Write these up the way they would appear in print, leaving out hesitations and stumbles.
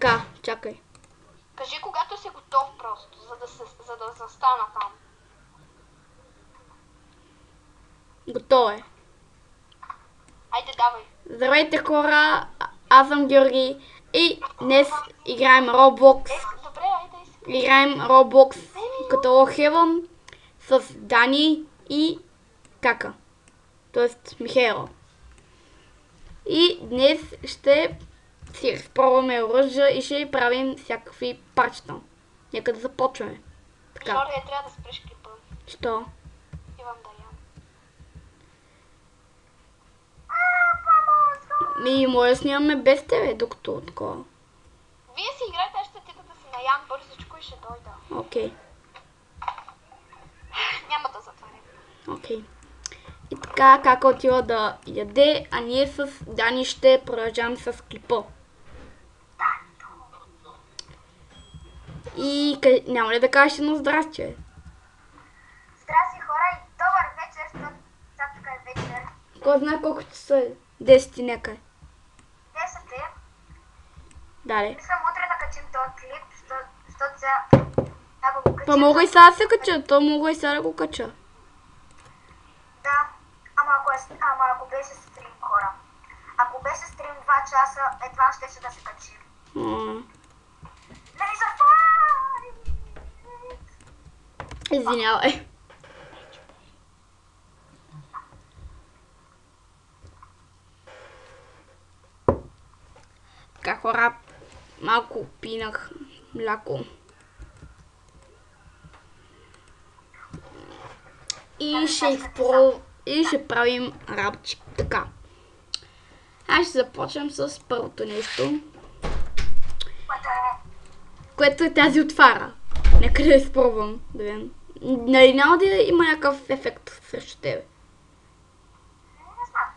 Така, чакай. Кажи когато си готов просто, за да застана там. Готово е. Айде, давай. Здравейте хора, аз съм Георги и днес играем Roblox. Добре, айде. Играем Roblox като Heaven с Дани и Кака. Тоест Михайло. И днес ще си разпробваме оръжия и ще правим всякакви парчета. Нека да започваме. Така. Жорге, трябва да спреш клипа. Що? Имам да ям. Може да снимаме без тебе, докато такова. Вие си играйте, аз ще отида да се наям бързичко и ще дойда. Окей. Няма да затварям. Окей. И така, Кака отива да яде, а ние с Дани ще продължаваме с клипа. И няма ли да кажеш едно здрасти? Здрасти хора и добър вечер, защото тук е вечер. Кой знае колко часа е? 10 някъде. 10 е. Дале. Искам утре да качим този клип, защото сега ако го качим... Па мога и сега да се кача, то мога и сега да го кача. Да, ама ако беше стрим, хора. Ако беше стрим 2 часа, едва щеше да се качи. Laser fight! Извинявай. Така хора, малко пинах мляко. И ще правим работи. Така. Аз ще започнем с първото нещо, което е тази отвара. Нека да я изпробвам. Да видим. Нали няма да има някакъв ефект срещу тебе? Не знам.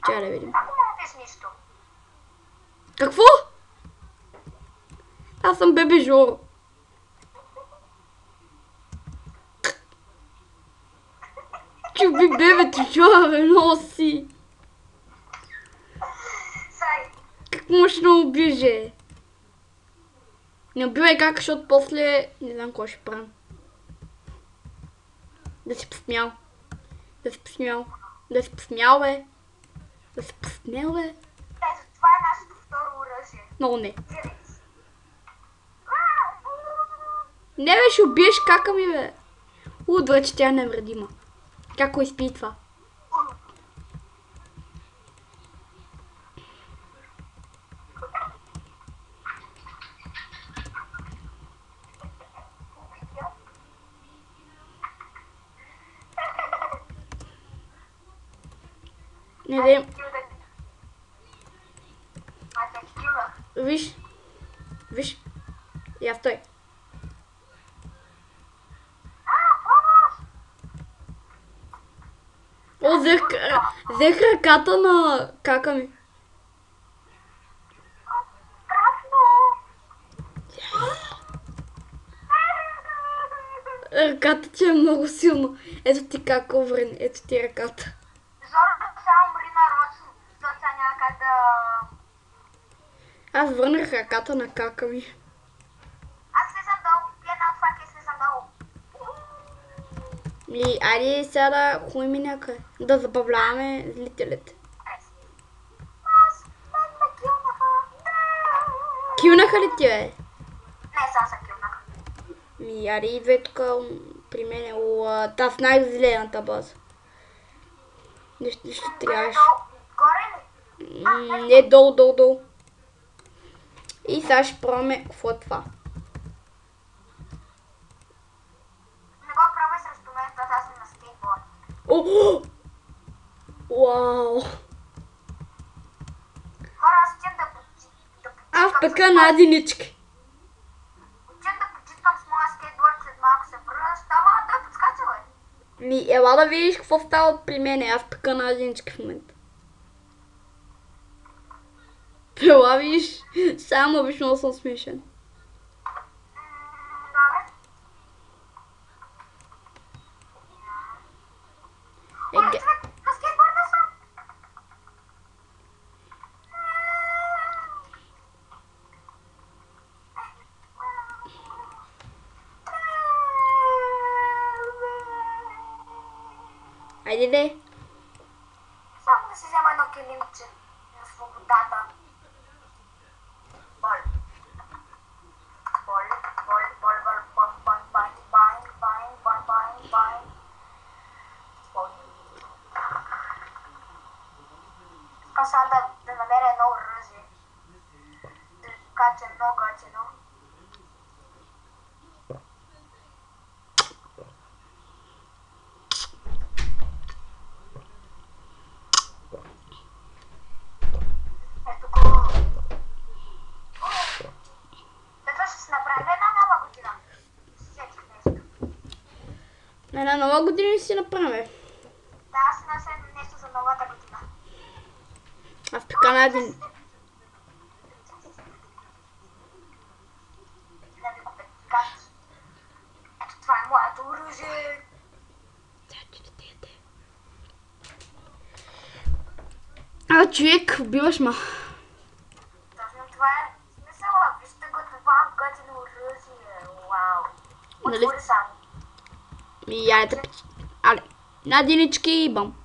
Чай да видим. Ако не без нищо. Какво? Аз съм бебе Жоро. Чуби бебето Жоро, бе, носи. Сай. Как можеш да убиже? Не убивай как, защото после не знам какво ще правим. Да си посмял. Да си посмял. Да си посмял, бе. Да си посмял, бе. Ето, това е нашето второ оръжие. Много не. Гледай. Не бе, ще убиеш кака ми, бе. Удва, че тя е невредима. Как го изпитва? Не дем. Виж. Виж. Я стой. О, взех ръката на кака ми. Ръката ти е много силно. Ето ти кака врън. Ето ти ръката. Зоро само умри нарочно, защото сега няма как да... Аз върнах ръката на кака ми. Аз слизам долу, една от факи слизам долу. Айде сега да ходим някъде. Да забавляваме зрителите. Ме килнаха. Килнаха ли ти, бе? Не, сега се килнаха. Айде идвай тук при мен. Та с най-зелената база. Нещо трябваше. Горе ли? Не, долу. И сега ще пробваме какво е това. Не го пробвай срещу мен, защото аз съм на скейтборд. О! Вау! Хора, аз отивам да Аз пека на единички. Отивам да почиствам с моя скейтборд, след малко се връща, ама той подскача, бе. Ела да видиш какво става при мен. Аз пека на единички в момента. Ела видиш, само обично съм смешен. Добре. Еге. На скейтборда съм. Айде де. Само да си взема едно килимче на свободата. Бол. Бол, бол, бол, бол, бам, бам, бам, бам, бам, бам, бам, бам. Бол. Искам сега да намеря едно оръжие. Да кача много готино. Ето го. Така ще се направи една нова година. Сетих нещо. На една нова година си направим. Да, аз се нося нещо за новата година. Аз прикана един. Да ви купя кат. Ето това е моето оръжие. А, човек, убиваш ма. Точно това е смисъла. Вижте го това готино оръжие. Вау. Нали? Отвори само. Ми, айде. Але, на единички и бам.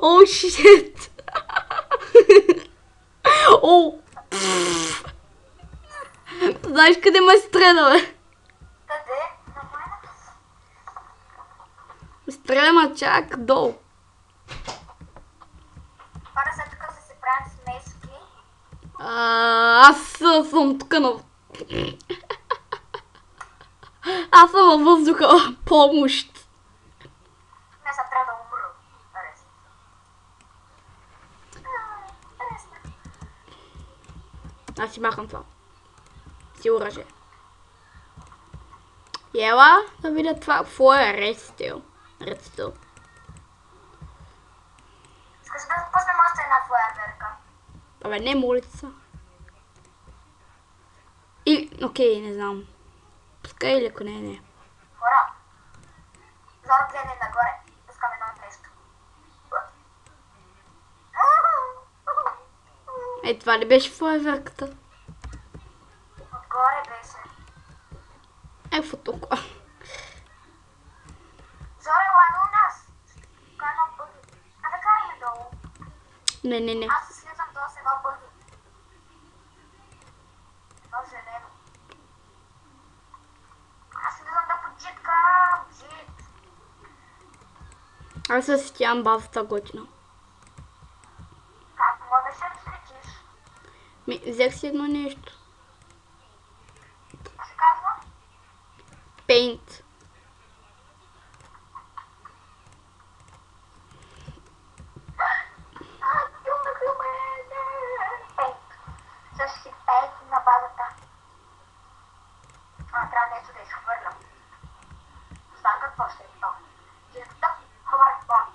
О, шит. О. Знаеш къде ме стреля, бе? Къде? На майната. Стреля ма чак долу. Хора след тук са се правят смешки. Аз съм тук на... Аз съм във въздуха. Помощ. Не съм трябва да умра. Арест. Арест. Аз си махам това. Си оръжие. Ела да видя това. Какво е редстил? Редстил. Искаш да пуснем още една фойерверка? Абе, не молица. И, окей, не знам. Пускай или ако не. Хора. Зоро гледай нагоре. Пускам едно нещо. Е, това ли беше фойерверката? Отгоре беше. Е, фотока. Зоро, ела до нас. Тук едно бъги. А да караме долу. Не. Аз се слизам долу с едно бъги. Едно зелено. Аз слизам да поджиткам. Джит. Аз се сетявам базата готина. Как можеш да слетиш? Ми, взех си едно нещо. Как се казва? Paint. Също си пейт на базата. Трябва нещо да изхвърлям. Знам какво ще е то. Чисто хвърпот.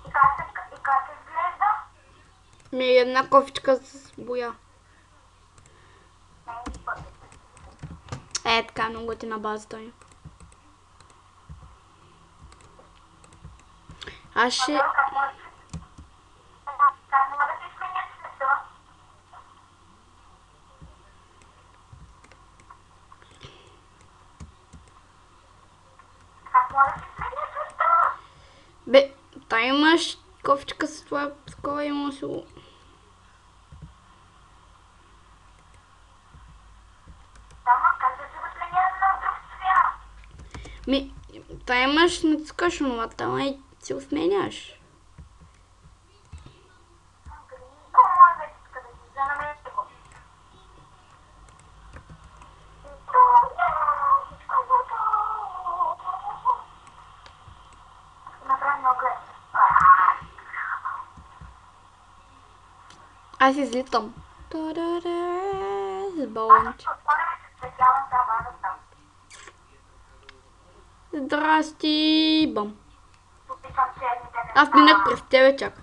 И как изглежда? Ми една кофичка с боя. Е, така много готина базата ми. Аз ще... Как може да се сменя цвета? Как може да се сменя цвета? Бе, та имаш кофичка с това, такова има си го. Ама как да се го сменя на друг цвят? Ми, та имаш, натискаш онова, там и си го сменяш. Какво може да иска да си занамерите го? Направи много е. Аз излитам. Та-да-да, с балонче. Отворим се специално за базата. Здрасти, бам. Опитвам се едните неща. Аз минах през тебе, чак.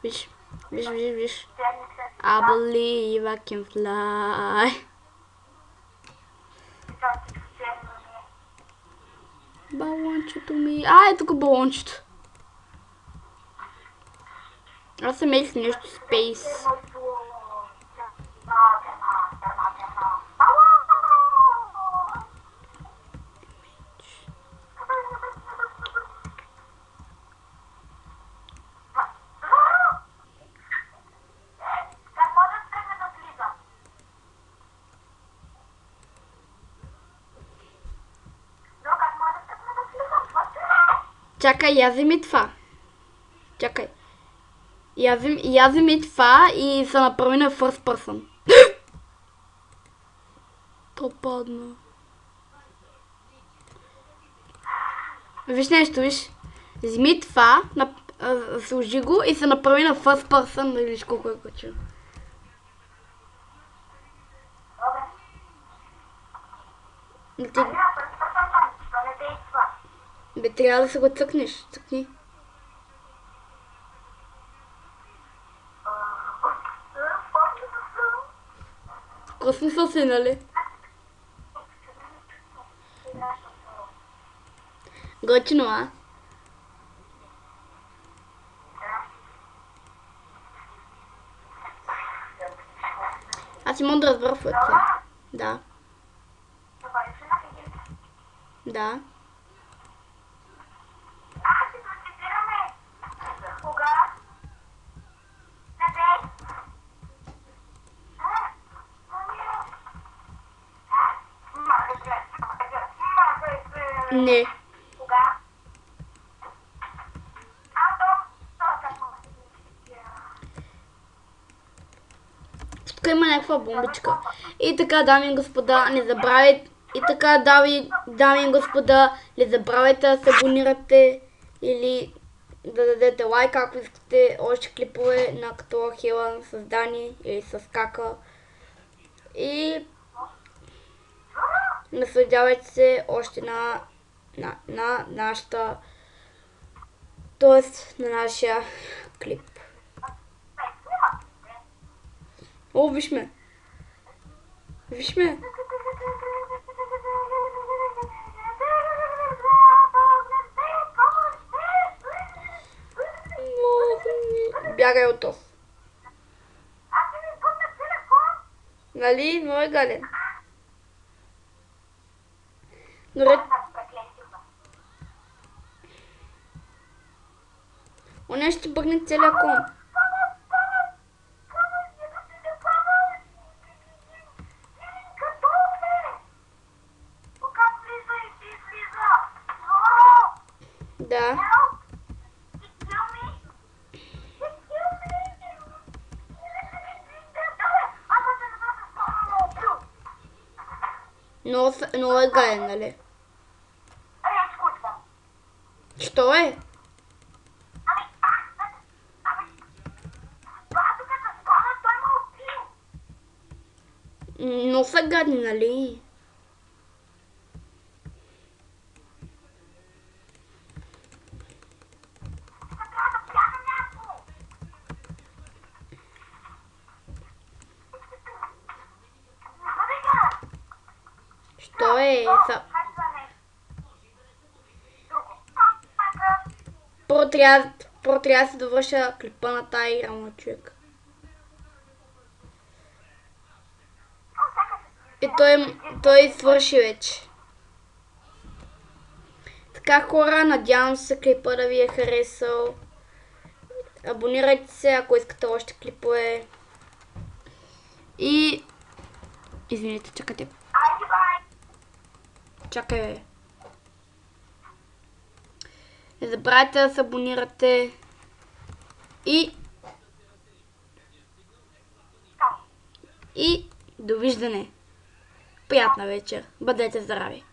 Виж, виж, виж, виж. Седмица. I believe I can fly. Балончето ми. Ето го балончето. Аз се мислих нещо Space. Чакай, я вземи това. Чакай. Я вземи това и се направи на first person. То падна. Виж нещо, виж. Вземи това, сложи го и се направи на first person, да видиш колко е качено. Бе, трябва да се го цъкнеш. Цъкни. Космоса си, нали? Готино, а? Аз не мога да разбера в лъки. Да. Да. Не. Кога? Тук има някаква бомбичка. И така, дами и господа, не забравяйте. И така, дами и господа, не забравяйте да се абонирате или да дадете лайк, ако искате още клипове на като Хелън с Дани или с Кака. И наслаждавайте се още на нашата, т.е. на нашия клип. О, виж ме! Виж ме! Бягай от това. Нали? Много е гален. Оня ще бъгне целия кон. Да. Много е гален, нали? Що е? Но са гадни, нали? Що е? Първо трябва да се довърша клипа на тая игра, на човек. И той свърши вече. Така, хора, надявам се клипа да ви е харесал. Абонирайте се, ако искате още клипове. И... Извинете, чакайте. Чакай, бе. Не забравяйте да се абонирате. И довиждане. Приятна вечер. Бъдете здрави.